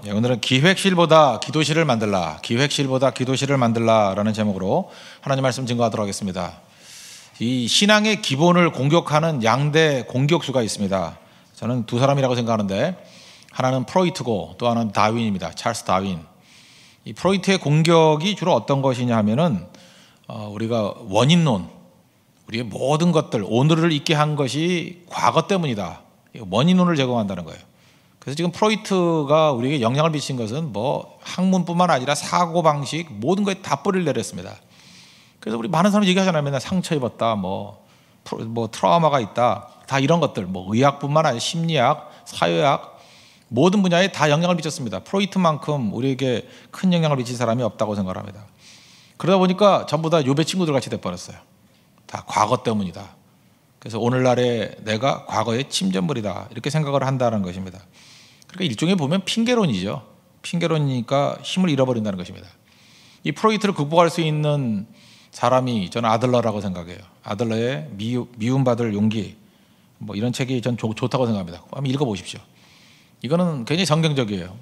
오늘은 기획실보다 기도실을 만들라, 기획실보다 기도실을 만들라라는 제목으로 하나님 말씀 증거하도록 하겠습니다. 이 신앙의 기본을 공격하는 양대 공격수가 있습니다. 저는 두 사람이라고 생각하는데, 하나는 프로이트고 또 하나는 다윈입니다. 찰스 다윈. 이 프로이트의 공격이 주로 어떤 것이냐 하면은 우리가 원인론, 우리의 모든 것들, 오늘을 있게 한 것이 과거 때문이다, 원인론을 제공한다는 거예요. 그래서 지금 프로이트가 우리에게 영향을 미친 것은 뭐 학문뿐만 아니라 사고방식, 모든 거에 다 뿌리를 내렸습니다. 그래서 우리 많은 사람이 얘기하잖아요. 맨날 상처 입었다, 뭐 트라우마가 있다, 다 이런 것들, 뭐 의학뿐만 아니라 심리학, 사회학, 모든 분야에 다 영향을 미쳤습니다. 프로이트만큼 우리에게 큰 영향을 미친 사람이 없다고 생각합니다. 그러다 보니까 전부 다 욥의 친구들 같이 돼버렸어요. 다 과거 때문이다. 그래서 오늘날의 내가 과거의 침전물이다, 이렇게 생각을 한다는 것입니다. 그러니까 일종의 보면 핑계론이죠. 핑계론이니까 힘을 잃어버린다는 것입니다. 이 프로이트를 극복할 수 있는 사람이 저는 아들러라고 생각해요. 아들러의 미움받을 용기, 뭐 이런 책이 전 좋다고 생각합니다. 한번 읽어보십시오. 이거는 굉장히 성경적이에요.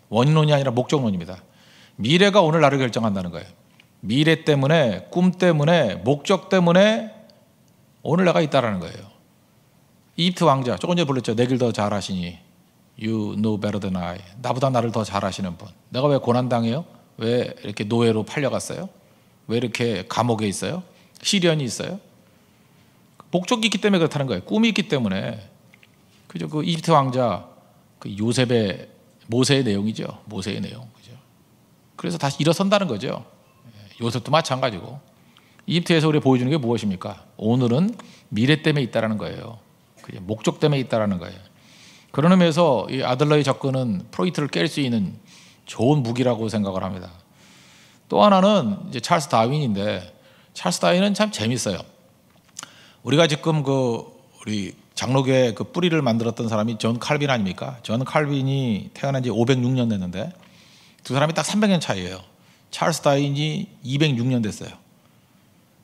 원인론이 아니라 목적론입니다. 미래가 오늘 나를 결정한다는 거예요. 미래 때문에, 꿈 때문에, 목적 때문에 오늘 내가 있다라는 거예요. 이집트 왕자, 조금 전에 불렀죠. 내 길 더 잘 아시니, You know better than I. 나보다 나를 더 잘 아시는 분. 내가 왜 고난당해요? 왜 이렇게 노예로 팔려갔어요? 왜 이렇게 감옥에 있어요? 시련이 있어요? 목적이 있기 때문에 그렇다는 거예요. 꿈이 있기 때문에. 그죠? 그 이집트 왕자, 그 요셉의, 모세의 내용이죠. 모세의 내용. 그죠? 그래서 다시 일어선다는 거죠. 요셉도 마찬가지고. 이집트에서 우리 보여주는 게 무엇입니까? 오늘은 미래 때문에 있다라는 거예요. 그죠? 목적 때문에 있다라는 거예요. 그런 의미에서 이 아들러의 접근은 프로이트를 깰 수 있는 좋은 무기라고 생각을 합니다. 또 하나는 이제 찰스 다윈인데, 찰스 다윈은 참 재밌어요. 우리가 지금 우리 장로교의 그 뿌리를 만들었던 사람이 존 칼빈 아닙니까? 존 칼빈이 태어난 지 506년 됐는데 두 사람이 딱 300년 차이예요. 찰스 다윈이 206년 됐어요.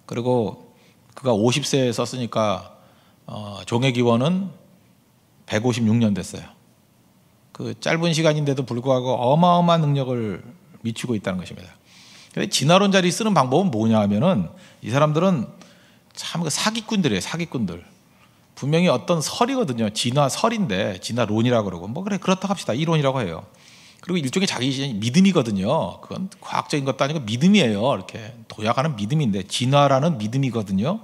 그리고 그가 50세에 썼으니까 종의 기원은 156년 됐어요. 그 짧은 시간인데도 불구하고 어마어마한 능력을 미치고 있다는 것입니다. 근데 진화론자리 쓰는 방법은 뭐냐 하면은, 이 사람들은 참 사기꾼들이에요. 사기꾼들. 분명히 어떤 설이거든요. 진화설인데 진화론이라고 그러고, 뭐 그래 그렇다고 합시다, 이론이라고 해요. 그리고 일종의 자기 믿음이거든요. 그건 과학적인 것도 아니고 믿음이에요. 이렇게 도약하는 믿음인데, 진화라는 믿음이거든요.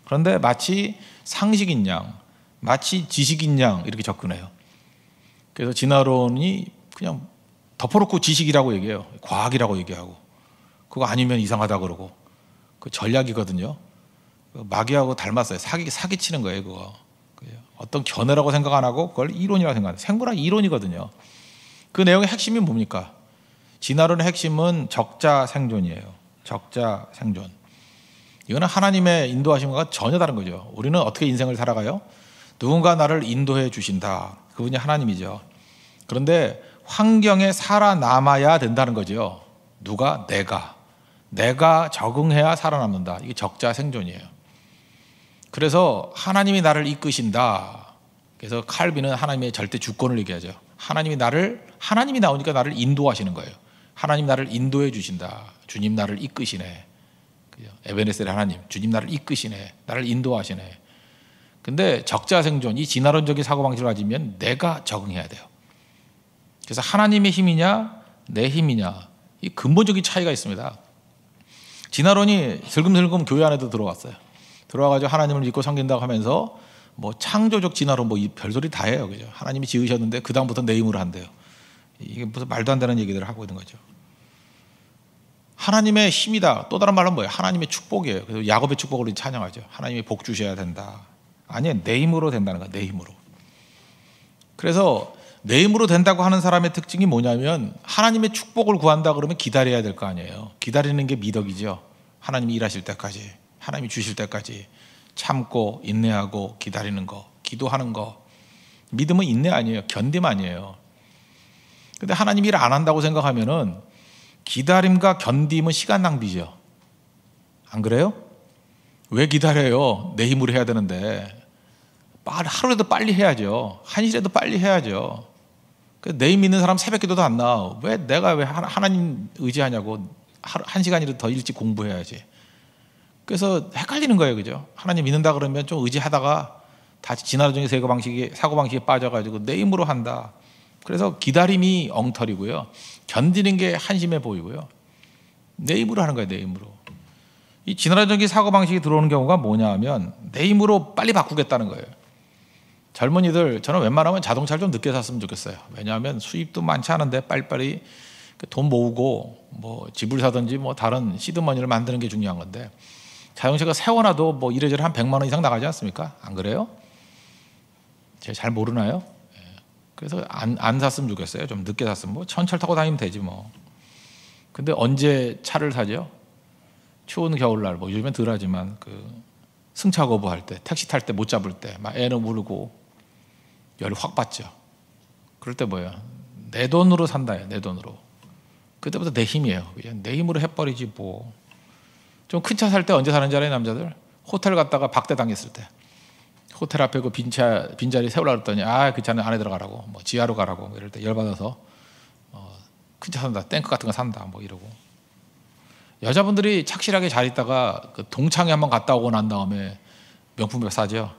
그런데 마치 상식인 양, 마치 지식인 양 이렇게 접근해요. 그래서 진화론이 그냥 덮어놓고 지식이라고 얘기해요. 과학이라고 얘기하고, 그거 아니면 이상하다 그러고. 그 전략이거든요. 마귀하고 닮았어요. 사기치는 거예요, 그거. 어떤 견해라고 생각 안 하고 그걸 이론이라고 생각해요. 생물학 이론이거든요. 그 내용의 핵심이 뭡니까? 진화론의 핵심은 적자 생존이에요. 적자 생존. 이거는 하나님의 인도하심과 전혀 다른 거죠. 우리는 어떻게 인생을 살아가요? 누군가 나를 인도해 주신다. 그분이 하나님이죠. 그런데 환경에 살아남아야 된다는 거죠. 누가? 내가 적응해야 살아남는다. 이게 적자 생존이에요. 그래서 하나님이 나를 이끄신다. 그래서 칼빈은 하나님의 절대 주권을 얘기하죠. 하나님이 나오니까 나를 인도하시는 거예요. 하나님 나를 인도해 주신다. 주님 나를 이끄시네. 에베네셀의 하나님, 주님 나를 이끄시네. 나를 인도하시네. 근데 적자 생존, 이 진화론적인 사고방식을 가지면 내가 적응해야 돼요. 그래서 하나님의 힘이냐 내 힘이냐, 이 근본적인 차이가 있습니다. 진화론이 슬금슬금 교회 안에도 들어왔어요. 들어와가지고 하나님을 믿고 섬긴다고 하면서 뭐 창조적 진화론, 뭐 이 별소리 다 해요. 그죠? 하나님이 지으셨는데 그 다음부터 내 힘으로 한대요. 이게 무슨 말도 안 되는 얘기들을 하고 있는 거죠. 하나님의 힘이다. 또 다른 말은 뭐예요? 하나님의 축복이에요. 그래서 야곱의 축복을 찬양하죠. 하나님이 복 주셔야 된다. 아니에요. 내 힘으로 된다는 거야. 내 힘으로. 그래서 내 힘으로 된다고 하는 사람의 특징이 뭐냐면, 하나님의 축복을 구한다 그러면 기다려야 될 거 아니에요. 기다리는 게 미덕이죠. 하나님이 일하실 때까지, 하나님이 주실 때까지 참고 인내하고 기다리는 거, 기도하는 거. 믿음은 인내 아니에요. 견딤 아니에요. 근데 하나님이 일 안 한다고 생각하면은 기다림과 견딤은 시간 낭비죠. 안 그래요? 왜 기다려요? 내 힘으로 해야 되는데. 하루라도 빨리 해야죠. 한시라도 빨리 해야죠. 내 믿는 사람 새벽 기도도 안 나와. 내가 왜 하나님 의지하냐고. 한 시간이라도 더 일찍 공부해야지. 그래서 헷갈리는 거예요. 그죠? 하나님 믿는다 그러면 좀 의지하다가 다시 진화론적인 사고방식에 빠져가지고 내 힘으로 한다. 그래서 기다림이 엉터리고요. 견디는 게 한심해 보이고요. 내 힘으로 하는 거예요. 내 힘으로. 이 진화론적인 사고방식이 들어오는 경우가 뭐냐 하면 내 힘으로 빨리 바꾸겠다는 거예요. 젊은이들, 저는 웬만하면 자동차를 좀 늦게 샀으면 좋겠어요. 왜냐하면 수입도 많지 않은데 빨리빨리 돈 모으고 뭐 집을 사든지 뭐 다른 시드머니를 만드는 게 중요한 건데, 자동차가 세워놔도 뭐 이래저래 한 100만 원 이상 나가지 않습니까? 안 그래요? 제가 잘 모르나요? 그래서 안 샀으면 좋겠어요. 좀 늦게 샀으면 뭐 천철 타고 다니면 되지 뭐. 근데 언제 차를 사죠? 추운 겨울날, 뭐 요즘엔 덜하지만 승차 거부할 때, 택시 탈 때 못 잡을 때 막 애는 울고 열을 확 받죠. 그럴 때 뭐예요? 내 돈으로 산다예요. 내 돈으로. 그때부터 내 힘이에요. 그냥 내 힘으로 해버리지 뭐. 좀 큰 차 살 때 언제 사는지 알아요, 남자들? 호텔 갔다가 박대 당했을 때. 호텔 앞에 그 빈자리 세우려고 그랬더니 그 차는 안에 들어가라고, 뭐 지하로 가라고, 뭐 이럴 때 열받아서 큰 차 산다, 탱크 같은 거 산다 뭐 이러고. 여자분들이 착실하게 잘 있다가 동창회 한번 갔다 오고 난 다음에 명품백 사죠.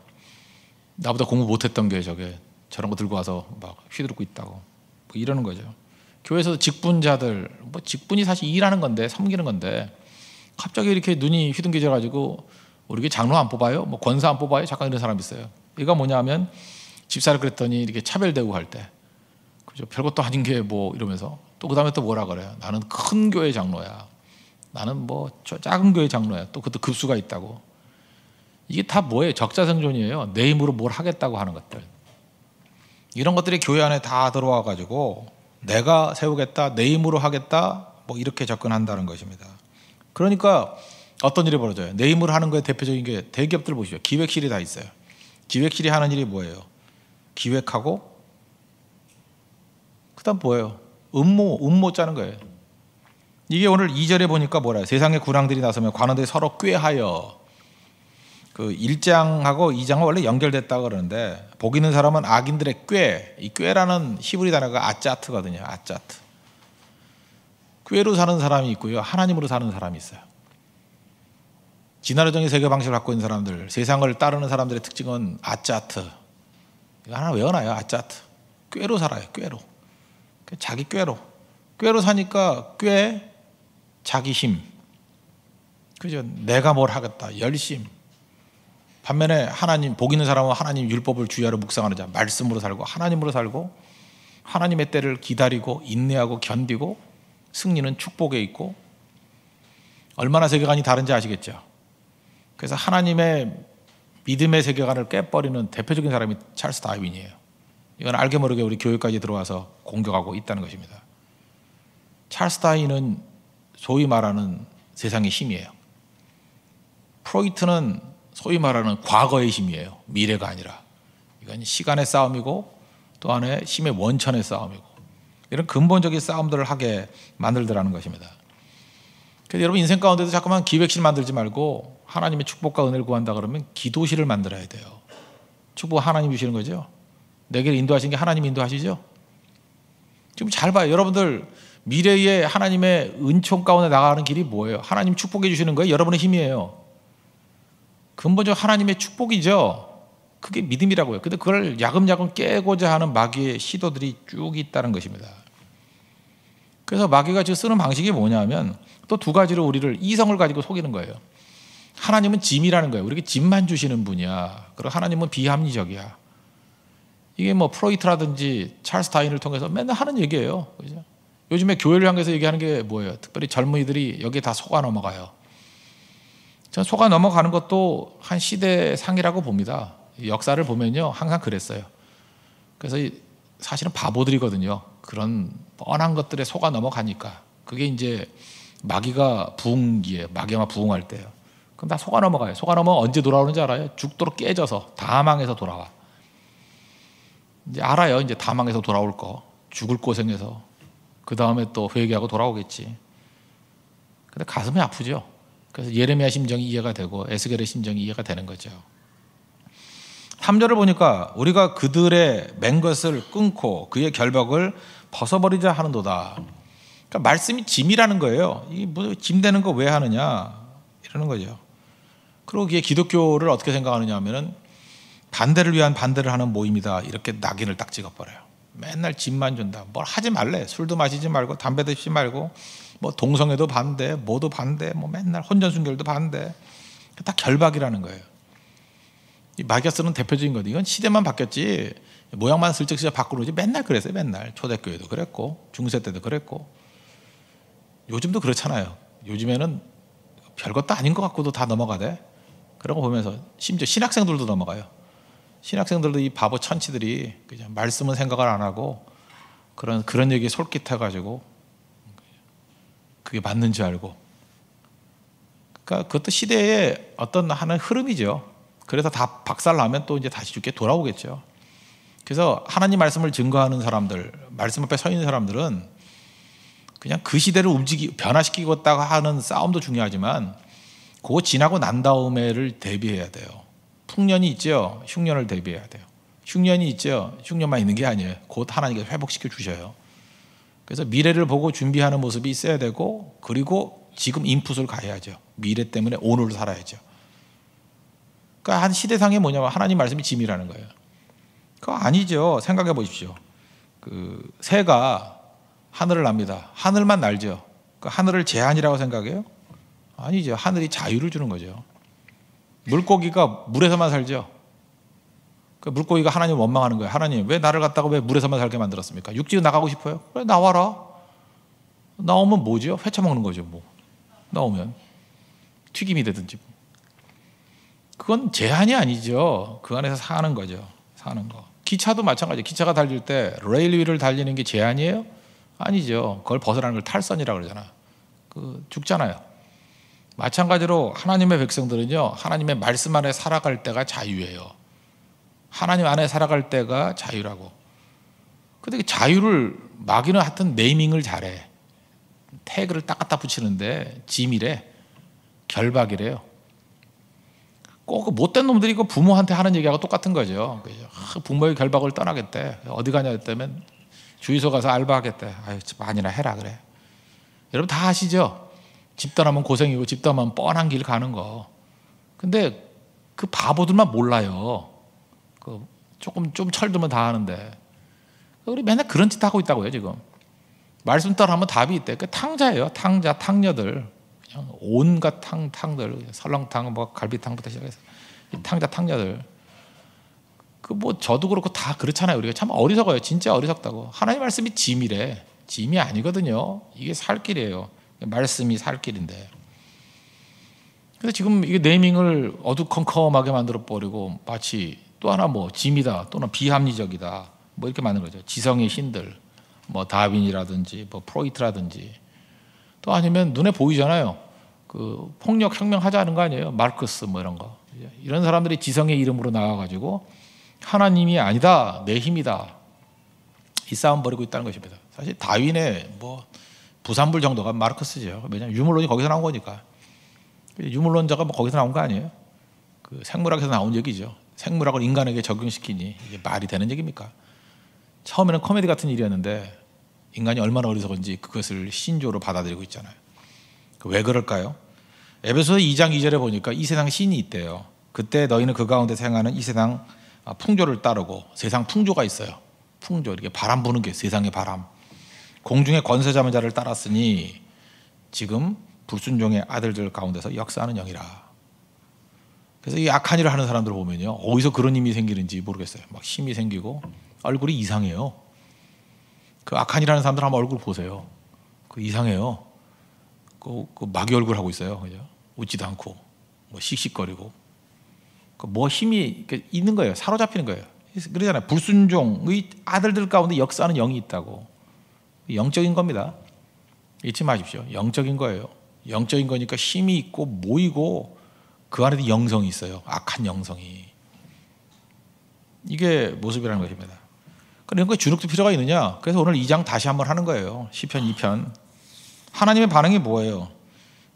나보다 공부 못했던 게 저런 거 들고 와서 막 휘두르고 있다고 뭐 이러는 거죠. 교회에서 직분자들, 뭐 직분이 사실 일하는 건데, 섬기는 건데 갑자기 이렇게 눈이 휘둥겨져 가지고 우리 장로 안 뽑아요? 뭐 권사 안 뽑아요? 잠깐 이런 사람 있어요. 이거 뭐냐면 집사를 그랬더니 이렇게 차별대우 할 때, 그죠? 별것도 아닌 게 뭐 이러면서 또 그다음에 또 뭐라 그래요? 나는 큰 교회 장로야. 나는 뭐 저 작은 교회 장로야. 또 그것도 급수가 있다고. 이게 다 뭐예요? 적자생존이에요. 내 힘으로 뭘 하겠다고 하는 것들. 이런 것들이 교회 안에 다 들어와 가지고 내가 세우겠다, 내 힘으로 하겠다, 뭐 이렇게 접근한다는 것입니다. 그러니까 어떤 일이 벌어져요? 내 힘으로 하는 거에 대표적인 게 대기업들 보시죠. 기획실이 다 있어요. 기획실이 하는 일이 뭐예요? 기획하고 그다음 뭐예요? 음모 짜는 거예요. 이게 오늘 2절에 보니까 뭐래요? 세상의 군왕들이 나서면 관원들이 서로 꾀하여. 1장하고 2장은 원래 연결됐다고 그러는데, 복 있는 사람은 악인들의 꾀, 이 꾀라는 히브리 단어가 아짜트거든요. 아짜트. 꾀로 사는 사람이 있고요, 하나님으로 사는 사람이 있어요. 진화론적인 세계 방식을 갖고 있는 사람들, 세상을 따르는 사람들의 특징은 아짜트. 이거 하나 외워놔요. 아짜트. 꾀로 살아요. 꾀로. 자기 꾀로 사니까 꾀, 자기 힘, 그죠? 내가 뭘 하겠다, 열심. 반면에 하나님, 복 있는 사람은 하나님 율법을 주야로 묵상하는 자, 말씀으로 살고 하나님으로 살고 하나님의 때를 기다리고 인내하고 견디고 승리는 축복에 있고. 얼마나 세계관이 다른지 아시겠죠? 그래서 하나님의 믿음의 세계관을 깨버리는 대표적인 사람이 찰스 다윈이에요. 이건 알게 모르게 우리 교회까지 들어와서 공격하고 있다는 것입니다. 찰스 다윈은 소위 말하는 세상의 힘이에요. 프로이트는 소위 말하는 과거의 힘이에요. 미래가 아니라. 이건 시간의 싸움이고 또 하나의 힘의 원천의 싸움이고, 이런 근본적인 싸움들을 하게 만들더라는 것입니다. 그래서 여러분 인생 가운데도 자꾸만 기획실 만들지 말고 하나님의 축복과 은혜를 구한다 그러면 기도실을 만들어야 돼요. 축복 하나님이 주시는 거죠. 내게 인도하신 게 하나님이 인도하시죠. 지금 잘 봐요. 여러분들 미래에 하나님의 은총 가운데 나가는 길이 뭐예요? 하나님 축복해 주시는 거예요? 여러분의 힘이에요. 근본적으로 하나님의 축복이죠. 그게 믿음이라고요. 근데 그걸 야금야금 깨고자 하는 마귀의 시도들이 쭉 있다는 것입니다. 그래서 마귀가 지금 쓰는 방식이 뭐냐면 또 두 가지로 우리를 이성을 가지고 속이는 거예요. 하나님은 짐이라는 거예요. 우리에게 짐만 주시는 분이야. 그리고 하나님은 비합리적이야. 이게 뭐 프로이트라든지 찰스 다윈을 통해서 맨날 하는 얘기예요. 그죠? 요즘에 교회를 향해서 얘기하는 게 뭐예요? 특별히 젊은이들이 여기에 다 속아 넘어가요. 저는 속아 넘어가는 것도 한 시대상이라고 봅니다. 역사를 보면요, 항상 그랬어요. 그래서 사실은 바보들이거든요. 그런 뻔한 것들에 속아 넘어가니까. 그게 이제 마귀가 부흥기에, 마귀가 부흥할 때예요. 그럼 다 속아 넘어가요. 속아 넘어 언제 돌아오는지 알아요? 죽도록 깨져서 다 망해서 돌아와. 이제 알아요. 이제 다 망해서 돌아올 거. 죽을 고생해서. 그 다음에 또 회개하고 돌아오겠지. 근데 가슴이 아프죠. 그래서 예레미야 심정이 이해가 되고 에스겔의 심정이 이해가 되는 거죠. 3절을 보니까 우리가 그들의 맨 것을 끊고 그의 결박을 벗어버리자 하는도다. 그러니까 말씀이 짐이라는 거예요. 이 뭐 짐 되는 거 왜 하느냐 이러는 거죠. 그리고 이게 기독교를 어떻게 생각하느냐 하면은 반대를 위한 반대를 하는 모임이다, 이렇게 낙인을 딱 찍어버려요. 맨날 짐만 준다. 뭘 하지 말래. 술도 마시지 말고 담배도 피지 말고 뭐 동성애도 반대, 뭐도 반대, 뭐 맨날 혼전순결도 반대. 다 결박이라는 거예요. 이 마기아스는 대표적인 거죠. 이건 시대만 바뀌었지 모양만 슬쩍슬쩍 바꾸지 맨날 그랬어요. 맨날 초대교회도 그랬고 중세 때도 그랬고 요즘도 그렇잖아요. 요즘에는 별것도 아닌 것 같고도 다 넘어가대. 그런 거 보면서 심지어 신학생들도 넘어가요. 신학생들도 이 바보 천치들이 그냥 말씀은 생각을 안 하고 그런 얘기에 솔깃해가지고 그게 맞는 줄 알고. 그러니까 그것도 시대의 어떤 하나의 흐름이죠. 그래서 다 박살나면 또 이제 다시 죽게 돌아오겠죠. 그래서 하나님 말씀을 증거하는 사람들, 말씀 앞에 서 있는 사람들은 그냥 그 시대를 변화시키겠다고 하는 싸움도 중요하지만 그거 지나고 난 다음에를 대비해야 돼요. 풍년이 있죠. 흉년을 대비해야 돼요. 흉년이 있죠. 흉년만 있는 게 아니에요. 곧 하나님께서 회복시켜 주셔요. 그래서 미래를 보고 준비하는 모습이 있어야 되고, 그리고 지금 인풋을 가야죠. 미래 때문에 오늘을 살아야죠. 그러니까 한 시대상이 뭐냐면 하나님 말씀이 짐이라는 거예요. 그거 아니죠. 생각해 보십시오. 그 새가 하늘을 납니다. 하늘만 날죠. 그 하늘을 제한이라고 생각해요? 아니죠. 하늘이 자유를 주는 거죠. 물고기가 물에서만 살죠. 그 물고기가 하나님 원망하는 거예요. 하나님 왜 나를 갖다가 왜 물에서만 살게 만들었습니까? 육지로 나가고 싶어요? 그래 나와라. 나오면 뭐죠? 회쳐먹는 거죠. 뭐 나오면 튀김이 되든지. 그건 제한이 아니죠. 그 안에서 사는 거죠. 사는 거. 기차도 마찬가지예요. 기차가 달릴 때 레일 위를 달리는 게 제한이에요? 아니죠. 그걸 벗어나는 걸 탈선이라고 그러잖아. 죽잖아요. 마찬가지로 하나님의 백성들은요, 하나님의 말씀 안에 살아갈 때가 자유예요. 하나님 안에 살아갈 때가 자유라고. 근데 그 자유를 마귀는 하여튼 네이밍을 잘해. 태그를 딱 갖다 붙이는데 짐이래. 결박이래요. 꼭 못된 놈들이 그 부모한테 하는 얘기하고 똑같은 거죠. 부모의 결박을 떠나겠대. 어디 가냐 했다면 주유소 가서 알바하겠대. 아유, 많이나 해라 그래. 여러분 다 아시죠? 집 떠나면 고생이고 집 떠나면 뻔한 길 가는 거. 근데 그 바보들만 몰라요. 좀 철들면 다 하는데. 우리 맨날 그런 짓 하고 있다고요 지금. 말씀 따라하면 답이 있대. 그 탕자예요. 탕자, 탕녀들. 그냥 온갖 탕들, 설렁탕, 뭐 갈비탕부터 시작해서 탕자, 탕녀들. 뭐 저도 그렇고 다 그렇잖아요. 우리가 참 어리석어요. 진짜 어리석다고. 하나님 말씀이 짐이래. 짐이 아니거든요. 이게 살 길이에요. 말씀이 살 길인데. 그래서 지금 이게 네이밍을 어두컴컴하게 만들어 버리고 마치 또 하나 뭐 짐이다 또는 비합리적이다 뭐 이렇게 만든 거죠. 지성의 신들, 뭐 다윈이라든지 뭐 프로이트라든지, 또 아니면 눈에 보이잖아요. 그 폭력 혁명 하자는 거 아니에요. 마르크스 뭐 이런 거. 이런 사람들이 지성의 이름으로 나와가지고 하나님이 아니다, 내 힘이다, 이 싸움 벌이고 있다는 것입니다. 사실 다윈의 뭐 부산불 정도가 마르크스죠. 왜냐하면 유물론이 거기서 나온 거니까. 유물론자가 뭐 거기서 나온 거 아니에요. 그 생물학에서 나온 얘기죠. 생물학을 인간에게 적용시키니 이게 말이 되는 얘기입니까? 처음에는 코미디 같은 일이었는데 인간이 얼마나 어리석은지 그것을 신조로 받아들이고 있잖아요. 왜 그럴까요? 에베소서 2장 2절에 보니까 이 세상 신이 있대요. 그때 너희는 그 가운데 행하는 이 세상 풍조를 따르고, 세상 풍조가 있어요. 풍조, 이렇게 바람 부는 게 세상의 바람. 공중의 권세 잡은 자를 따랐으니 지금 불순종의 아들들 가운데서 역사하는 영이라. 그래서 이 악한 일을 하는 사람들을 보면요, 어디서 그런 힘이 생기는지 모르겠어요. 막 힘이 생기고 얼굴이 이상해요. 그 악한 일 하는 사람들 한번 얼굴 보세요. 그 이상해요. 그 마귀 얼굴 하고 있어요. 그죠? 웃지도 않고 뭐 씩씩거리고 뭐 힘이 있는 거예요. 사로잡히는 거예요. 그러잖아요. 불순종의 아들들 가운데 역사하는 영이 있다고. 영적인 겁니다. 잊지 마십시오. 영적인 거예요. 영적인 거니까 힘이 있고 모이고 그 안에도 영성이 있어요. 악한 영성이. 이게 모습이라는 것입니다. 그런 거에 주눅들 필요가 있느냐? 그래서 오늘 2장 다시 한번 하는 거예요. 시편 2편. 하나님의 반응이 뭐예요?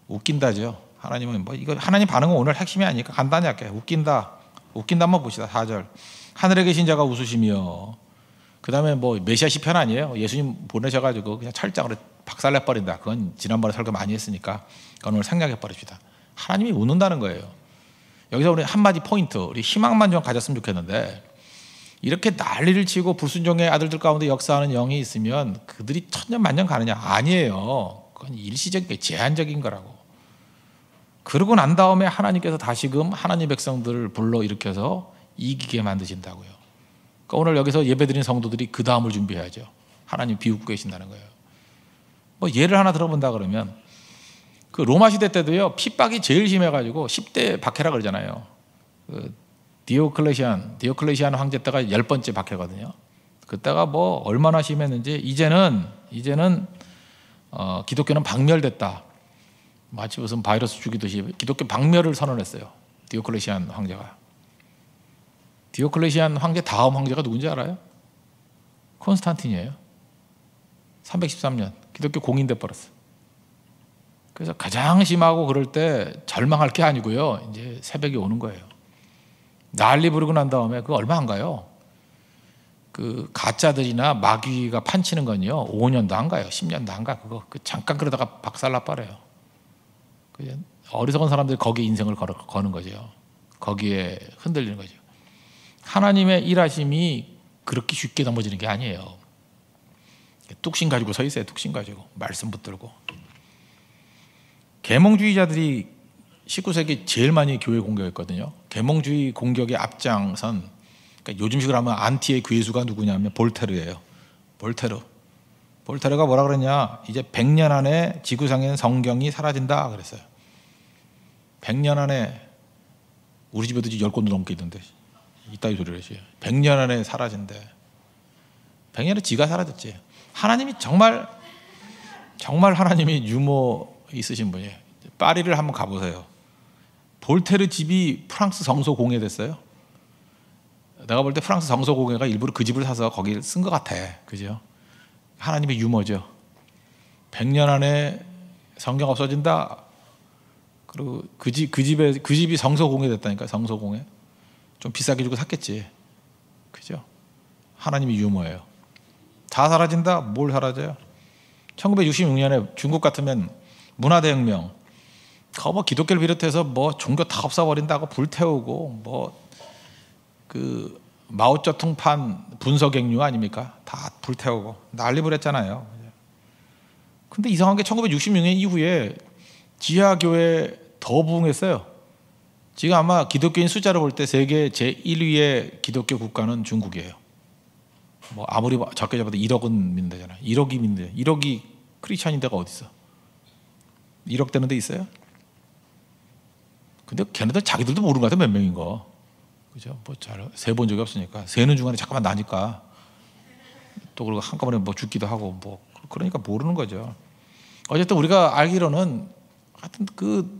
웃긴다죠. 하나님은 뭐 이거 하나님 반응은 오늘 핵심이 아니니까 간단히 할게요. 웃긴다. 웃긴다 한번 봅시다. 4절. 하늘에 계신 자가 웃으시며, 그 다음에 뭐 메시아 시편 아니에요. 예수님 보내셔가지고 그냥 철장으로 박살내버린다. 그건 지난번에 설교 많이 했으니까 그건 오늘 생략해버립시다. 하나님이 웃는다는 거예요. 여기서 우리 한마디 포인트, 우리 희망만 좀 가졌으면 좋겠는데, 이렇게 난리를 치고 불순종의 아들들 가운데 역사하는 영이 있으면 그들이 천년만년 가느냐? 아니에요. 그건 일시적인, 제한적인 거라고. 그러고 난 다음에 하나님께서 다시금 하나님 백성들을 불러일으켜서 이기게 만드신다고요. 그러니까 오늘 여기서 예배드린 성도들이 그 다음을 준비해야죠. 하나님 비웃고 계신다는 거예요. 뭐 예를 하나 들어본다 그러면, 그 로마 시대 때도요, 핍박이 제일 심해가지고 10대 박해라 그러잖아요. 그 디오클레시안 황제 때가 10번째 박해거든요. 그때가 뭐 얼마나 심했는지, 이제는 기독교는 박멸됐다. 마치 무슨 바이러스 죽이듯이 기독교 박멸을 선언했어요. 디오클레시안 황제가. 디오클레시안 황제 다음 황제가 누군지 알아요? 콘스탄틴이에요. 313년 기독교 공인돼 버렸어. 그래서 가장 심하고 그럴 때 절망할 게 아니고요, 이제 새벽이 오는 거예요. 난리 부르고 난 다음에 그거 얼마 안 가요. 그 가짜들이나 마귀가 판치는 건요 5년도 안 가요. 10년도 안 가. 그거 잠깐 그러다가 박살나 버려요. 어리석은 사람들이 거기에 인생을 거는 거죠. 거기에 흔들리는 거죠. 하나님의 일하심이 그렇게 쉽게 넘어지는 게 아니에요. 뚝심 가지고 서 있어요. 뚝심 가지고 말씀 붙들고. 계몽주의자들이 19세기 제일 많이 교회 공격했거든요. 계몽주의 공격의 앞장선, 그러니까 요즘식으로 하면 안티의 괴수가 누구냐면 볼테르예요. 볼테르가 뭐라 그랬냐? 이제 100년 안에 지구상에는 성경이 사라진다 그랬어요. 100년 안에, 우리 집에도 10권도 넘게 있는데 이따위 소리를 했어요. 100년 안에 사라진대. 100년에 지가 사라졌지. 하나님이 정말 하나님이 유머 있으신 분이에요. 파리를 한번 가보세요. 볼테르 집이 프랑스 성서 공예됐어요. 내가 볼 때 프랑스 성서 공예가 일부러 그 집을 사서 거기를 쓴 것 같아. 그죠? 하나님의 유머죠. 100년 안에 성경 없어진다. 그리고 그 집이 성서 공예됐다니까. 성서 공예. 좀 비싸게 주고 샀겠지. 그죠? 하나님의 유머예요. 다 사라진다? 뭘 사라져요? 1966년에 중국 같으면 문화대혁명, 뭐 기독교를 비롯해서 뭐 종교 다 없애버린다고 불태우고, 뭐 그 마오쩌둥판 분서갱류 아닙니까? 다 불태우고 난리 부렸잖아요. 근데 이상한 게 1966년 이후에 지하교회 더 부흥했어요. 지금 아마 기독교인 숫자로 볼 때 세계 제1위의 기독교 국가는 중국이에요. 뭐 아무리 적게 잡아도 1억은 믿는 데잖아요. 1억이 믿는 데, 1억이 크리스찬인 데가 어디 있어? 1억 되는 데 있어요? 근데 걔네들 자기들도 모르는 것 같아, 몇 명인 거. 그죠? 뭐 잘 세본 적이 없으니까. 세는 중간에 잠깐만 나니까 또 그리고 한꺼번에 뭐 죽기도 하고, 뭐 그러니까 모르는 거죠. 어쨌든 우리가 알기로는 하여튼 그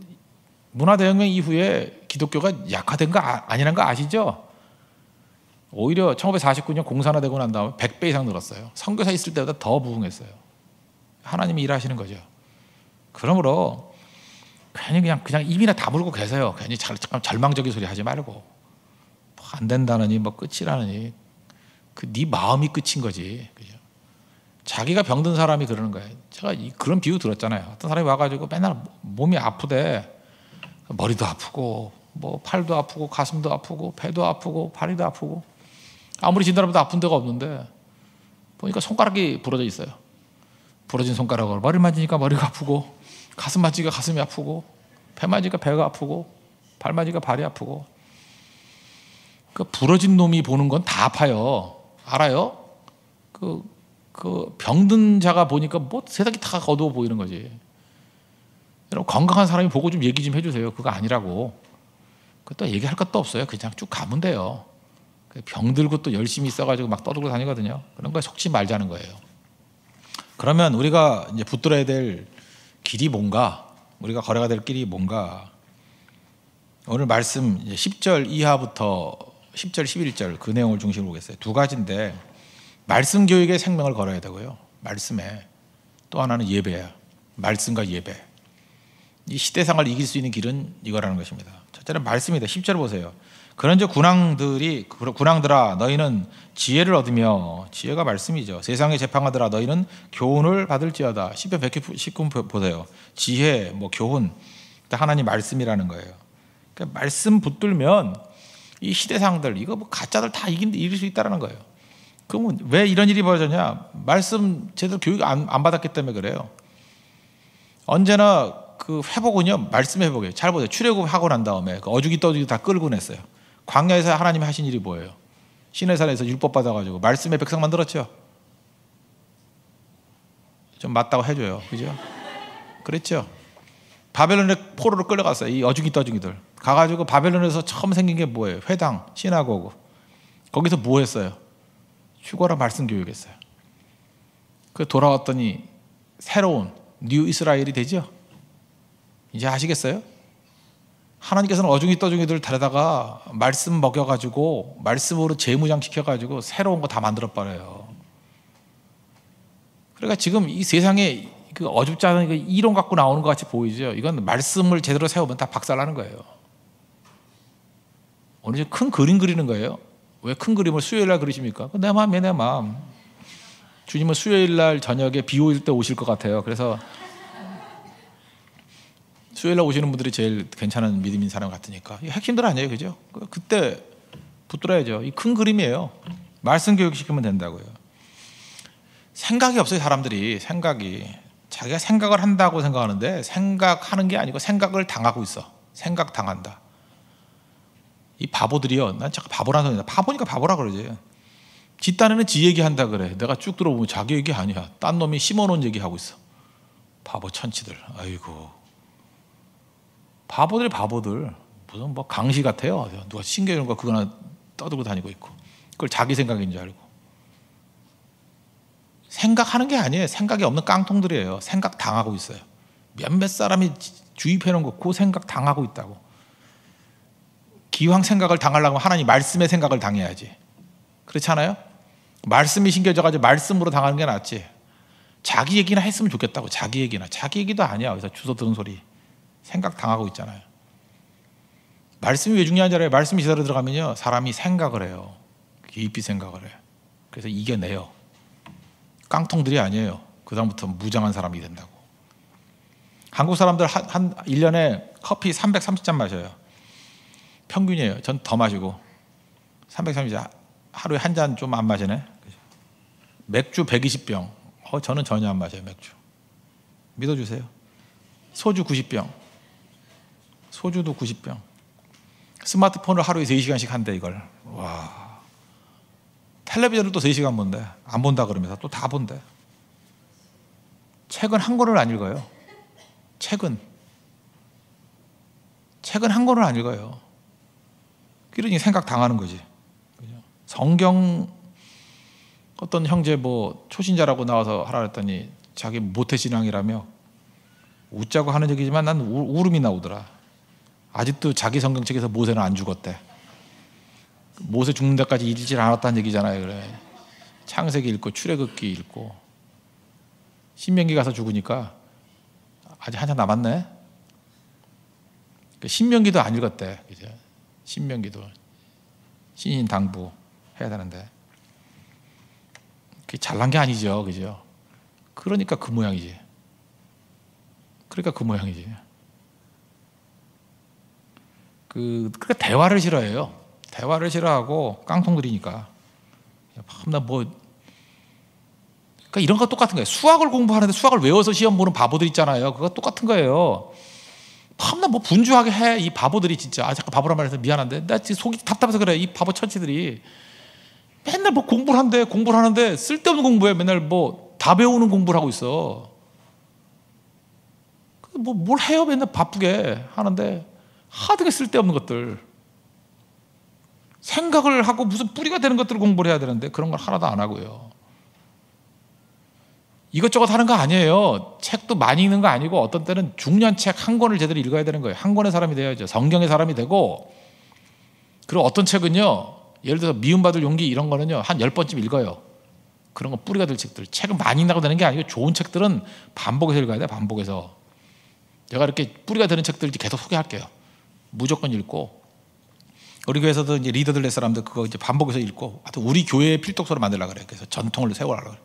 문화대혁명 이후에 기독교가 약화된 거 아니란 거 아시죠? 오히려 1949년 공산화되고 난 다음에 100배 이상 늘었어요. 선교사 있을 때보다 더 부흥했어요. 하나님이 일하시는 거죠. 그러므로 괜히 그냥 입이나 다물고 계세요. 괜히 잠깐 절망적인 소리 하지 말고, 뭐 안 된다느니 뭐 끝이라느니, 그 네 마음이 끝인 거지. 그죠? 자기가 병든 사람이 그러는 거예요. 제가 그런 비유 들었잖아요. 어떤 사람이 와가지고 맨날 몸이 아프대. 머리도 아프고, 뭐 팔도 아프고, 가슴도 아프고, 배도 아프고, 다리도 아프고, 아무리 진단해봐도 아픈 데가 없는데 보니까 손가락이 부러져 있어요. 부러진 손가락을 머리 만지니까 머리가 아프고, 가슴 만지니까 가슴이 아프고, 배 만지니까 배가 아프고, 발 만지니까 발이 아프고. 그 부러진 놈이 보는 건 다 아파요. 알아요? 그 병든 자가 보니까 뭐 세상이 다 어두워 보이는 거지. 여러분, 건강한 사람이 보고 좀 얘기 좀 해주세요. 그거 아니라고. 그것도 얘기할 것도 없어요. 그냥 쭉 가면 돼요. 병들고 또 열심히 있어가지고 막 떠들고 다니거든요. 그런 거에 속지 말자는 거예요. 그러면 우리가 이제 붙들어야 될 길이 뭔가, 우리가 걸어가야 될 길이 뭔가, 오늘 말씀 10절 이하부터 10절, 11절 그 내용을 중심으로 보겠어요. 두 가지인데, 말씀 교육에 생명을 걸어야 되고요. 말씀에. 또 하나는 예배야. 말씀과 예배. 이 시대상을 이길 수 있는 길은 이거라는 것입니다. 첫째는 말씀이다. 10절 보세요. 그런즉 군왕들아 너희는 지혜를 얻으며, 지혜가 말씀이죠. 세상의 재판하더라 너희는 교훈을 받을지어다. 시편 119편 보세요. 지혜, 교훈, 하나님 말씀이라는 거예요. 그러니까 말씀 붙들면 이 시대상들, 이거 가짜들 다 이길 수 있다는 거예요. 그러면 왜 이런 일이 벌어졌냐? 말씀 제대로 교육 안 받았기 때문에 그래요. 언제나 그 회복은요, 말씀 회복이에요. 잘 보세요. 출애굽하고 난 다음에 그 어주기 떠주기 다 끌고 냈어요. 광야에서 하나님이 하신 일이 뭐예요? 시내산에서 율법 받아가지고 말씀의 백성 만들었죠. 좀 맞다고 해줘요, 그죠? 그랬죠. 바벨론에 포로로 끌려갔어요. 이 어주기 떠주기들 가가지고 바벨론에서 처음 생긴 게 뭐예요? 회당, 시나고그. 거기서 뭐 했어요? 휴거라 말씀 교육했어요. 그 돌아왔더니 새로운 뉴 이스라엘이 되죠. 이제 아시겠어요? 하나님께서는 어중이 떠중이들 데려다가 말씀 먹여가지고 말씀으로 재무장시켜가지고 새로운 거 다 만들어버려요. 그러니까 지금 이 세상에 그 어줍지 않은 이론 갖고 나오는 것 같이 보이죠. 이건 말씀을 제대로 세우면 다 박살나는 거예요. 오늘 큰 그림 그리는 거예요. 왜 큰 그림을 수요일날 그리십니까? 내 마음이에요, 내 마음. 주님은 수요일날 저녁에 비 올 때 오실 것 같아요. 그래서 수요일날 오시는 분들이 제일 괜찮은 믿음인 사람 같으니까. 핵심들 아니에요, 그죠? 그때 붙들어야죠. 이 큰 그림이에요. 말씀 교육시키면 된다고요. 생각이 없어요, 사람들이. 자기가 생각을 한다고 생각하는데 생각하는 게 아니고 생각을 당하고 있어. 생각 당한다. 이 바보들이요. 난 잠깐 바보라는 소리다. 바보니까 바보라 그러지. 지 딴에는 지 얘기한다 그래. 내가 쭉 들어보면 자기 얘기 아니야. 딴 놈이 심어놓은 얘기하고 있어. 바보 천치들. 아이고. 바보들. 무슨 강시 같아요. 누가 신경 거 그거 하나 떠들고 다니고 있고. 그걸 자기 생각인 줄 알고. 생각하는 게 아니에요. 생각이 없는 깡통들이에요. 생각 당하고 있어요. 몇몇 사람이 주입해 놓은 거 그 생각 당하고 있다고. 기왕 생각을 당하려고 하면 하나님 말씀의 생각을 당해야지. 그렇지 않아요? 말씀이 신겨져가지고 말씀으로 당하는 게 낫지. 자기 얘기나 했으면 좋겠다고. 자기 얘기도 아니야. 그래서 주워 들은 소리. 생각 당하고 있잖아요. 말씀이 왜 중요한지 알아요? 말씀이 제대로 들어가면요, 사람이 생각을 해요. 깊이 생각을 해요. 그래서 이겨내요. 깡통들이 아니에요. 그 다음부터 무장한 사람이 된다고. 한국 사람들 한 1년에 커피 330잔 마셔요. 평균이에요. 전 더 마시고. 330잔. 하루에 한 잔 좀 안 마시네. 맥주 120병. 저는 전혀 안 마셔요, 맥주. 믿어주세요. 소주 90병. 소주도 90병. 스마트폰을 하루에 3시간씩 한대, 이걸. 와. 텔레비전을 또 3시간 본대. 안 본다 그러면서 또 다 본대. 책은 한 권을 안 읽어요. 책은 한 권을 안 읽어요. 그러니 생각 당하는 거지. 성경 어떤 형제 초신자라고 나와서 하라 그랬더니 자기 모태신앙이라며 웃자고 하는 얘기지만 난 울음이 나오더라. 아직도 자기 성경책에서 모세는 안 죽었대. 모세 죽는 데까지 이르질 않았다는 얘기잖아요. 그래. 창세기 읽고 출애굽기 읽고 신명기 가서 죽으니까 아직 한참 남았네. 신명기도 안 읽었대. 그죠? 신명기도 신인당부 해야 되는데 그게 잘난 게 아니죠, 그죠? 그러니까 그 모양이지. 그러니까 대화를 싫어해요. 대화를 싫어하고 깡통들이니까. 그러니까 이런 거 똑같은 거예요. 수학을 공부하는데 수학을 외워서 시험 보는 바보들 있잖아요. 그거 똑같은 거예요. 참나 분주하게 해. 이 바보들이 진짜. 잠깐 바보란 말해서 미안한데 나 지금 속이 답답해서 그래. 이 바보 천치들이 맨날 공부를 하는데 쓸데없는 공부에 맨날 다 배우는 공부를 하고 있어. 뭘 해요? 맨날 바쁘게 하는데 하등에 쓸데없는 것들. 생각을 하고 무슨 뿌리가 되는 것들을 공부를 해야 되는데 그런 걸 하나도 안 하고요. 이것저것 하는 거 아니에요. 책도 많이 읽는 거 아니고 어떤 때는 중요한 책 한 권을 제대로 읽어야 되는 거예요. 한 권의 사람이 돼야죠. 성경의 사람이 되고. 그리고 어떤 책은요, 예를 들어서 미움받을 용기 이런 거는요 한 10번쯤 읽어요. 그런 거 뿌리가 될 책들. 책은 많이 읽는다고 되는 게 아니고 좋은 책들은 반복해서 읽어야 돼. 반복해서. 제가 이렇게 뿌리가 되는 책들 계속 소개할게요. 무조건 읽고 우리 교회에서도 이제 리더들 될 사람들 그거 이제 반복해서 읽고, 하여튼 우리 교회의 필독서를 만들려고 그래. 그래서 전통을 세워라고 그래.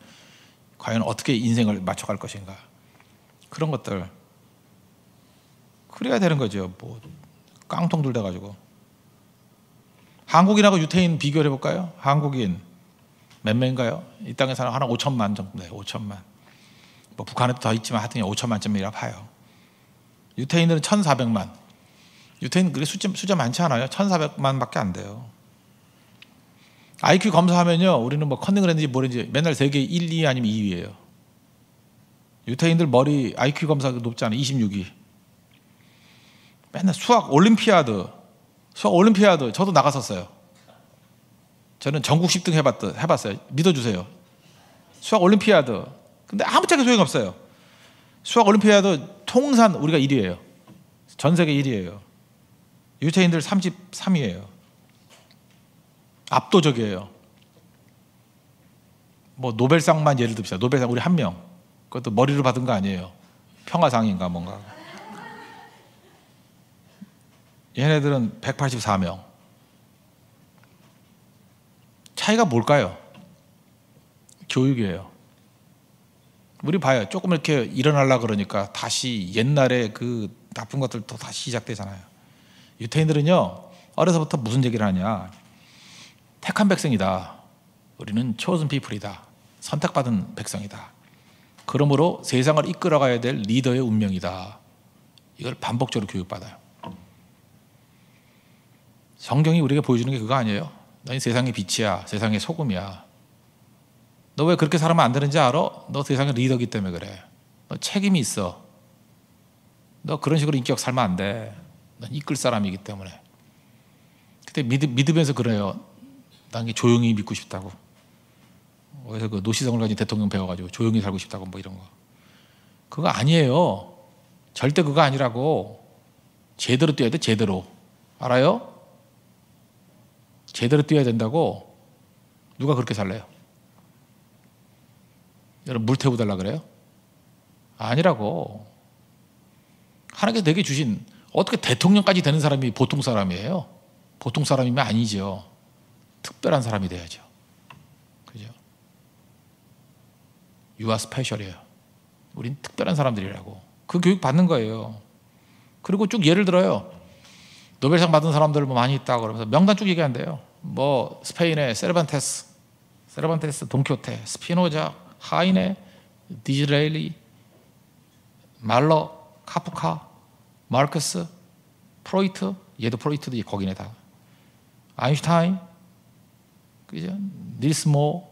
과연 어떻게 인생을 맞춰갈 것인가. 그런 것들. 그래야 되는 거죠. 뭐 깡통 둘 돼가지고. 한국인하고 유태인 비교를 해볼까요? 한국인 몇 명인가요? 이 땅에 사는 하나 5천만 정도 돼요. 5천만. 뭐 북한에도 더 있지만 하여튼 5천만쯤이라 봐요. 유태인들은 1,400만. 유태인 그게 숫자 많지 않아요. 1,400만밖에 안 돼요. IQ 검사하면요, 우리는 뭐 컨닝을 했는지 뭐랬는지 맨날 세계 1, 2 아니면 2위예요. 유태인들 머리 IQ 검사가 높잖아요. 26위. 맨날 수학 올림피아드 저도 나갔었어요. 저는 전국 10등 해봤어요. 믿어주세요. 수학 올림피아드. 근데 아무 짝에 소용없어요. 수학 올림피아드 통산 우리가 1위예요. 전 세계 1위예요. 유태인들 33위예요. 압도적이에요. 뭐 노벨상만 예를 듭시다. 노벨상 우리 한 명. 그것도 머리로 받은 거 아니에요. 평화상인가 뭔가. 얘네들은 184명. 차이가 뭘까요? 교육이에요. 우리 봐요. 조금 이렇게 일어나려고 그러니까 다시 옛날에 그 나쁜 것들도 다시 시작되잖아요. 유태인들은요, 어려서부터 무슨 얘기를 하냐. 택한 백성이다. 우리는 chosen people이다. 선택받은 백성이다. 그러므로 세상을 이끌어가야 될 리더의 운명이다. 이걸 반복적으로 교육받아요. 성경이 우리에게 보여주는 게 그거 아니에요? 너희 세상의 빛이야. 세상의 소금이야. 너 왜 그렇게 살면 안 되는지 알아? 너 세상의 리더기 때문에 그래. 너 책임이 있어. 너 그런 식으로 인격 살면 안 돼. 넌 이끌 사람이기 때문에. 그때 믿으면서 그래요. 난 조용히 믿고 싶다고. 그래서 그 노시성을 가진 대통령 배워가지고 조용히 살고 싶다고 뭐 이런 거. 그거 아니에요. 절대 그거 아니라고. 제대로 뛰어야 돼. 제대로. 알아요? 제대로 뛰어야 된다고. 누가 그렇게 살래요? 여러분 물 태워달라 그래요? 아니라고. 하나님께서 내게 주신, 어떻게 대통령까지 되는 사람이 보통 사람이에요? 보통 사람이면 아니죠. 특별한 사람이 돼야죠. 그죠? You are special이에요. 우린 특별한 사람들이라고. 그 교육 받는 거예요. 그리고 쭉 예를 들어요. 노벨상 받은 사람들 뭐 많이 있다고 그러면서 명단 쭉 얘기한대요. 뭐 스페인의 세르반테스, 돈키호테, 스피노자, 하이네, 디즈레일리, 말러, 카프카, 마르크스, 프로이트, 얘도 프로이트도 거기네 다. 아인슈타인, 그죠? 니스보,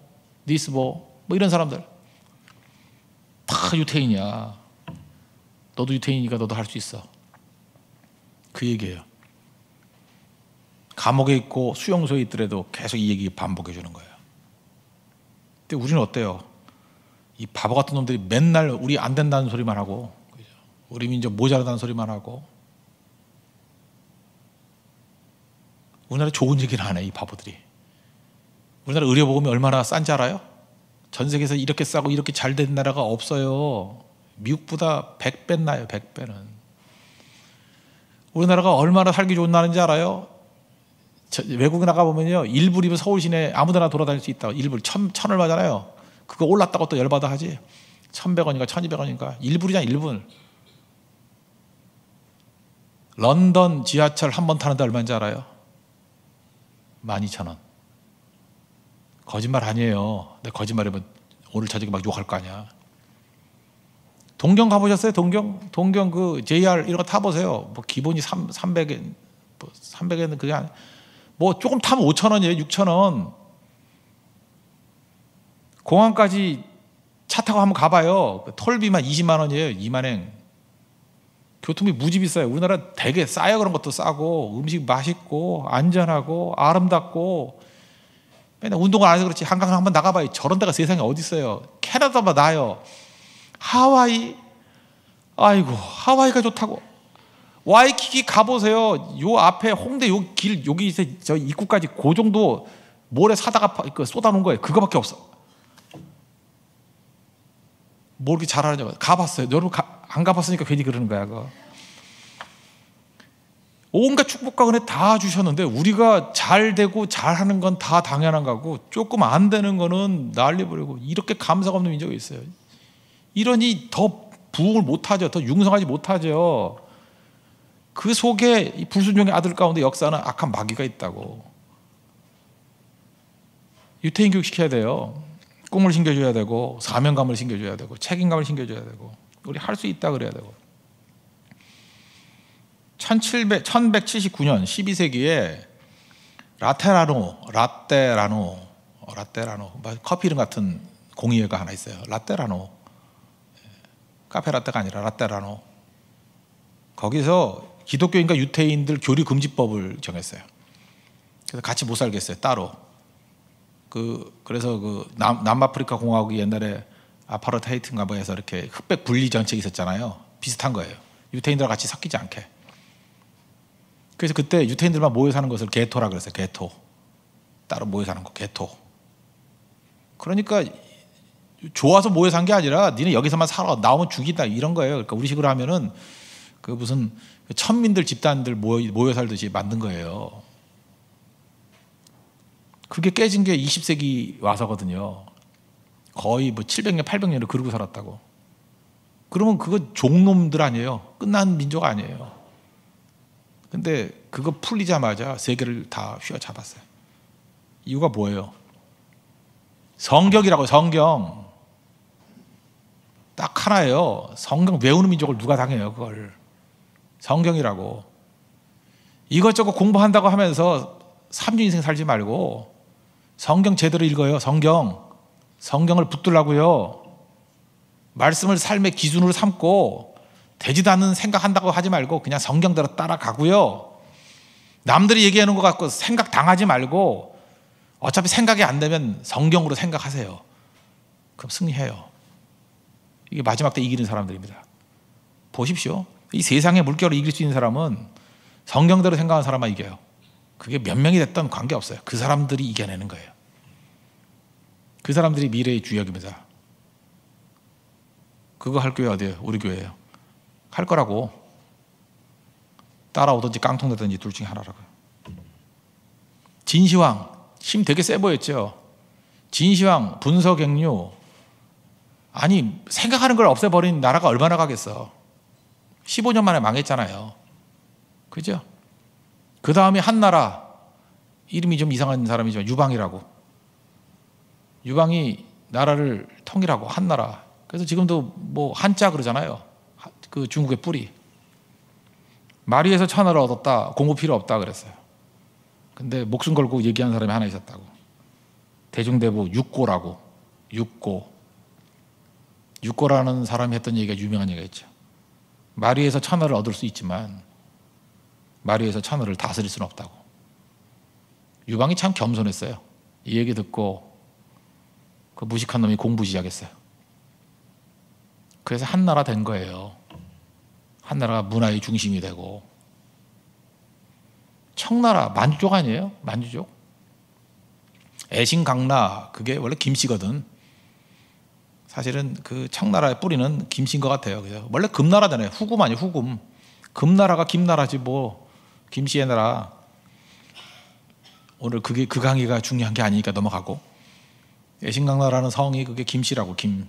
뭐 이런 사람들 다 유태인이야. 너도 유태인이니까 너도 할 수 있어. 그 얘기예요. 감옥에 있고 수용소에 있더라도 계속 이 얘기 반복해 주는 거예요. 근데 우리는 어때요? 이 바보 같은 놈들이 맨날 우리 안 된다는 소리만 하고, 그죠? 우리 민족 모자라다는 소리만 하고, 우리나라 좋은 얘기를 안 해, 이 바보들이. 우리나라 의료보험이 얼마나 싼지 알아요? 전 세계에서 이렇게 싸고 이렇게 잘 된 나라가 없어요. 미국보다 100배 나요, 100배는. 우리나라가 얼마나 살기 좋은 나라인지 알아요? 외국에 나가보면요, 1불이면 서울 시내 아무데나 돌아다닐 수 있다고. 1불, 1,000을 받잖아요. 그거 올랐다고 또 열받아 하지. 1,100원인가 1,200원인가. 1불이잖아, 1불. 런던 지하철 한 번 타는데 얼마인지 알아요? 12,000원. 거짓말 아니에요. 내가 거짓말하면 오늘 저녁에 막 욕할 거 아니야. 동경 가보셨어요? 동경 그 JR 이런 거 타보세요. 뭐 기본이 300엔, 뭐 300엔 그게 아니, 뭐 조금 타면 5,000원이에요. 6,000원. 공항까지 차 타고 한번 가봐요. 톨비만 20만 원이에요. 2만엔. 교통비 무지 비싸요. 우리나라 되게 싸요. 그런 것도 싸고, 음식 맛있고, 안전하고, 아름답고. 맨날 운동을 안 해서 그렇지 한강 한번 나가봐요. 저런 데가 세상에 어디 있어요. 캐나다만 나요. 하와이, 아이고 하와이가 좋다고. 와이키키 가보세요. 요 앞에 홍대 요 길 여기 저 입구까지 그 정도 모래 사다가 쏟아놓은 거예요. 그거밖에 없어. 뭐 이렇게 잘하느냐고. 가봤어요. 여러분 안 가봤으니까 괜히 그러는 거야. 그거. 온갖 축복과 은혜 다 주셨는데 우리가 잘 되고 잘하는 건 다 당연한 거고 조금 안 되는 거는 난리 부르고 이렇게 감사가 없는 민족이 있어요. 이러니 더 부흥을 못하죠. 더 융성하지 못하죠. 그 속에 이 불순종의 아들 가운데 역사는 악한 마귀가 있다고. 유태인 교육 시켜야 돼요. 꿈을 심겨줘야 되고 사명감을 심겨줘야 되고 책임감을 심겨줘야 되고 우리 할 수 있다 그래야 되고. 1179년 12세기에 라테라노 커피 이름 같은 공예가 하나 있어요. 라테라노, 카페 라떼가 아니라 라테라노. 거기서 기독교인과 유태인들 교류 금지법을 정했어요. 그래서 같이 못 살겠어요. 따로. 그래서 남아프리카 공화국이 옛날에 아파르타이트인가 뭐 해서 이렇게 흑백 분리 정책이 있었잖아요. 비슷한 거예요. 유태인들과 같이 섞이지 않게. 그래서 그때 유태인들만 모여 사는 것을 게토라 그랬어요. 게토. 따로 모여 사는 거 게토. 그러니까 좋아서 모여 산 게 아니라 니네 여기서만 살아. 나오면 죽이다 이런 거예요. 그러니까 우리 식으로 하면은 그 무슨 천민들 집단들 모여 살듯이 만든 거예요. 그게 깨진 게 20세기 와서거든요. 거의 뭐 700년, 800년을 그러고 살았다고. 그러면 그거 종놈들 아니에요. 끝난 민족 아니에요. 근데 그거 풀리자마자 세계를 다 휘어잡았어요. 이유가 뭐예요? 성경이라고. 성경 딱 하나예요. 성경 외우는 민족을 누가 당해요? 그걸 성경이라고. 이것저것 공부한다고 하면서 3주 인생 살지 말고 성경 제대로 읽어요. 성경을 붙들라고요. 말씀을 삶의 기준으로 삼고 되지도 않는 생각한다고 하지 말고 그냥 성경대로 따라가고요. 남들이 얘기하는 것 같고 생각 당하지 말고 어차피 생각이 안 되면 성경으로 생각하세요. 그럼 승리해요. 이게 마지막 때 이기는 사람들입니다. 보십시오. 이 세상의 물결을 이길 수 있는 사람은 성경대로 생각하는 사람만 이겨요. 그게 몇 명이 됐든 관계없어요. 그 사람들이 이겨내는 거예요. 그 사람들이 미래의 주역입니다. 그거 할 교회 어디예요? 우리 교회예요. 할 거라고. 따라오든지 깡통되든지 둘 중에 하나라고요. 진시황 힘 되게 세 보였죠. 진시황, 분서갱류. 아니 생각하는 걸 없애버린 나라가 얼마나 가겠어. 15년 만에 망했잖아요. 그죠? 그 다음에 한나라, 이름이 좀 이상한 사람이지만 유방이라고. 유방이 나라를 통일하고 한나라. 그래서 지금도 뭐 한자 그러잖아요. 그 중국의 뿌리. 마리에서 천하를 얻었다. 공부 필요 없다 그랬어요. 근데 목숨 걸고 얘기한 사람이 하나 있었다고. 대중대부 육고라고. 육고라는 사람이 했던 얘기가 유명한 얘기가 있죠. 마리에서 천하를 얻을 수 있지만 마리에서 천하를 다스릴 수는 없다고. 유방이 참 겸손했어요. 이 얘기 듣고 그 무식한 놈이 공부 시작했어요. 그래서 한나라 된 거예요. 한나라가 문화의 중심이 되고. 청나라 만주족 아니에요? 만주족. 애신강라 그게 원래 김씨거든. 사실은 그 청나라의 뿌리는 김씨인 것 같아요. 그죠? 원래 금나라잖아요. 후금 아니에요? 후금. 금나라가 김나라지 뭐. 김씨의 나라. 오늘 그게 그 강의가 중요한 게 아니니까 넘어가고. 애신강나라는 성이 그게 김씨라고. 김.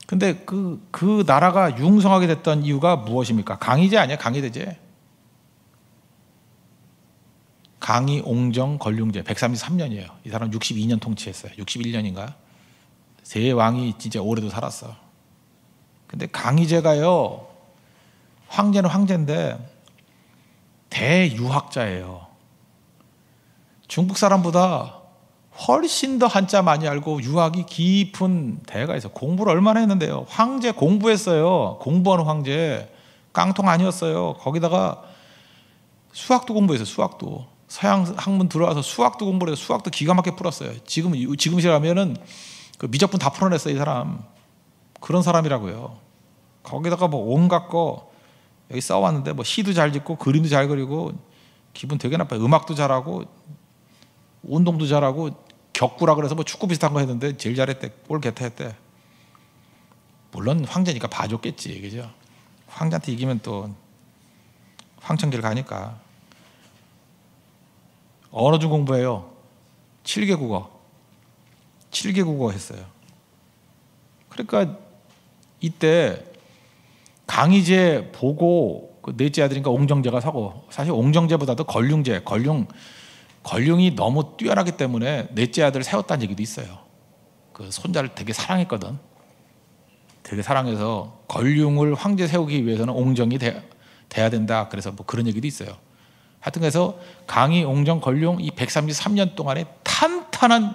근데 그 나라가 융성하게 됐던 이유가 무엇입니까? 강희제 아니야? 강희대제. 강희, 옹정, 걸륭제 133년이에요. 이 사람 62년 통치했어요. 61년인가? 세 왕이 진짜 오래도 살았어. 근데 강희제가요, 황제는 황제인데 대유학자예요. 중국 사람보다 훨씬 더 한자 많이 알고 유학이 깊은 대가 있어요. 공부를 얼마나 했는데요. 황제 공부했어요. 공부하는 황제. 깡통 아니었어요. 거기다가 수학도 공부했어요. 수학도. 서양 학문 들어와서 수학도 공부를 해서 수학도 기가 막히게 풀었어요. 지금이라면은 그 미적분 다 풀어냈어요. 이 사람. 그런 사람이라고요. 거기다가 뭐 온갖 거 여기 써왔는데 뭐 시도 잘 짓고 그림도 잘 그리고 기분 되게 나빠요. 음악도 잘하고 운동도 잘하고 격구라 그래서 뭐 축구 비슷한 거 했는데 제일 잘했대. 골 개타했대. 물론 황제니까 봐줬겠지. 그죠? 황제한테 이기면 또 황천길 가니까. 언어 좀 공부해요. 7개 국어 했어요. 그러니까 이때 강희제 보고 그 넷째 아들인가 옹정제가 사고, 사실 옹정제보다도 걸륭이 너무 뛰어나기 때문에 넷째 아들을 세웠다는 얘기도 있어요. 그 손자를 되게 사랑했거든. 되게 사랑해서 걸륭을 황제 세우기 위해서는 옹정이 돼야 된다. 그래서 뭐 그런 얘기도 있어요. 하여튼 그래서 강희, 옹정, 걸륭 이 133년 동안에 탄탄한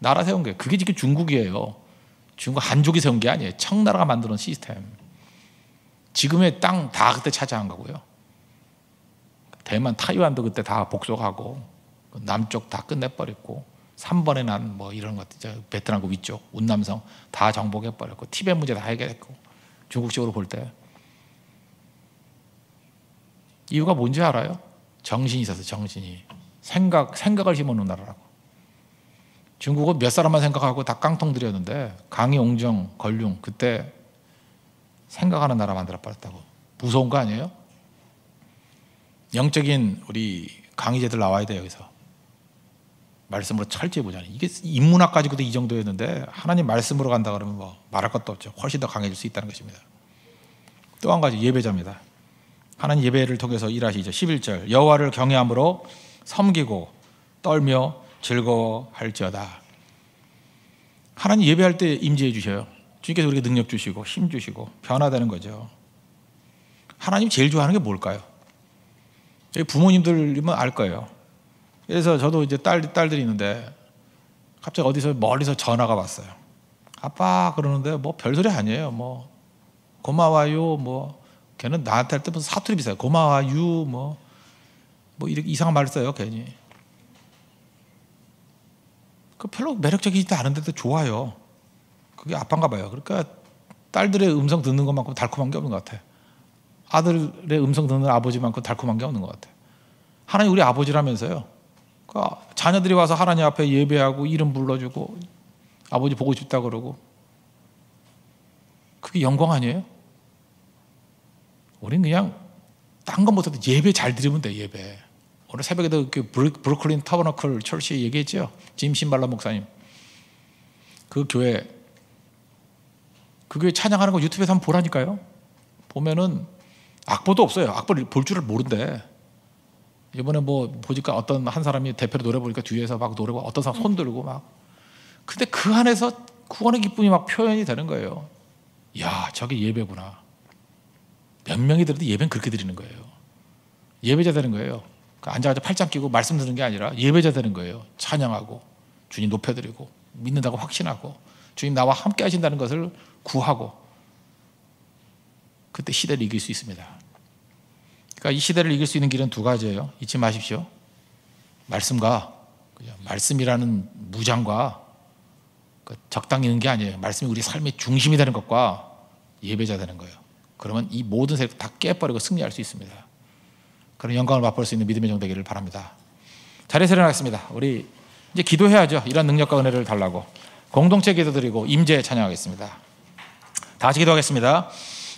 나라 세운 거예요. 그게 지금 중국이에요. 중국 한족이 세운 게 아니에요. 청나라가 만드는 시스템. 지금의 땅 다 그때 차지한 거고요. 대만, 타이완도 그때 다 복속하고 남쪽 다 끝내버렸고 3번의 난 뭐 이런 것들, 베트남 그 위쪽 운남성 다 정복해버렸고 티베트 문제 다 해결했고, 중국식으로 볼 때 이유가 뭔지 알아요? 정신이 있어서, 정신이. 생각을 심어놓은 나라라고. 중국은 몇 사람만 생각하고 다 깡통들이었는데 강희, 옹정, 걸륭 그때 생각하는 나라 만들어버렸다고. 무서운 거 아니에요? 영적인 우리 강희제들 나와야 돼요. 여기서 말씀으로 철저히 보자니. 이게 인문학 가지고도 이 정도였는데 하나님 말씀으로 간다 그러면 뭐 말할 것도 없죠. 훨씬 더 강해질 수 있다는 것입니다. 또 한 가지, 예배자입니다. 하나님 예배를 통해서 일하시죠. 11절 여호와를 경외함으로 섬기고 떨며 즐거워할지어다. 하나님 예배할 때 임재해 주셔요. 주님께서 우리에게 능력 주시고 힘 주시고 변화되는 거죠. 하나님 제일 좋아하는 게 뭘까요? 저희 부모님들이면 알 거예요. 그래서 저도 이제 딸들이 있는데 갑자기 어디서 멀리서 전화가 왔어요. 아빠 그러는데 뭐 별소리 아니에요. 뭐 고마워요. 뭐 걔는 나한테 할 때 무슨 사투리 비싸요. 고마워요. 뭐 이렇게 이상한 말을 써요. 괜히. 그 별로 매력적이지도 않은데도 좋아요. 그게 아빠인가 봐요. 그러니까 딸들의 음성 듣는 것만큼 달콤한 게 없는 것 같아. 아들의 음성 듣는 아버지만큼 달콤한 게 없는 것 같아. 하나님 우리 아버지라면서요. 그러니까 자녀들이 와서 하나님 앞에 예배하고 이름 불러주고 아버지 보고 싶다 그러고, 그게 영광 아니에요? 우린 그냥 딴 건 못해도 예배 잘 드리면 돼. 예배. 오늘 새벽에도 그 브루클린 터버너클 철시에 얘기했죠. 짐 신발라 목사님. 그 교회 찬양하는 거 유튜브에서 한번 보라니까요. 보면은 악보도 없어요. 악보를 볼 줄을 모른대. 이번에 뭐 보니까 어떤 한 사람이 대표로 노래 부르니까 뒤에서 막 노래고 어떤 사람 손 들고 막. 근데 그 안에서 구원의 기쁨이 막 표현이 되는 거예요. 야, 저게 예배구나. 몇 명이 들어도 예배는 그렇게 드리는 거예요. 예배자 되는 거예요. 앉아가지고 팔짱 끼고 말씀 듣는 게 아니라 예배자 되는 거예요. 찬양하고 주님 높여드리고 믿는다고 확신하고 주님 나와 함께 하신다는 것을 구하고, 그때 시대를 이길 수 있습니다. 그러니까 이 시대를 이길 수 있는 길은 두 가지예요. 잊지 마십시오. 말씀과, 말씀이라는 무장과 적당히 있는 게 아니에요. 말씀이 우리 삶의 중심이 되는 것과 예배자 되는 거예요. 그러면 이 모든 세력 다 깨버리고 승리할 수 있습니다. 그런 영광을 맛볼 수 있는 믿음의 종 되기를 바랍니다. 자리에서 일어나겠습니다. 우리 이제 기도해야죠. 이런 능력과 은혜를 달라고. 공동체 기도드리고 임재 찬양하겠습니다. 다시 기도하겠습니다.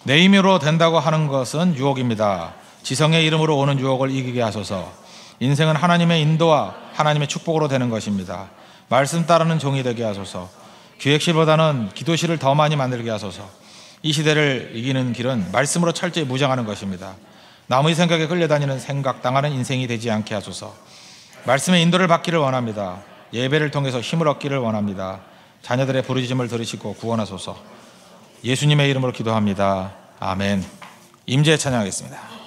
내 힘으로 된다고 하는 것은 유혹입니다. 지성의 이름으로 오는 유혹을 이기게 하소서. 인생은 하나님의 인도와 하나님의 축복으로 되는 것입니다. 말씀 따르는 종이 되게 하소서. 기획실보다는 기도실을 더 많이 만들게 하소서. 이 시대를 이기는 길은 말씀으로 철저히 무장하는 것입니다. 남의 생각에 끌려다니는 생각당하는 인생이 되지 않게 하소서. 말씀의 인도를 받기를 원합니다. 예배를 통해서 힘을 얻기를 원합니다. 자녀들의 부르짖음을 들으시고 구원하소서. 예수님의 이름으로 기도합니다. 아멘. 임재 찬양하겠습니다.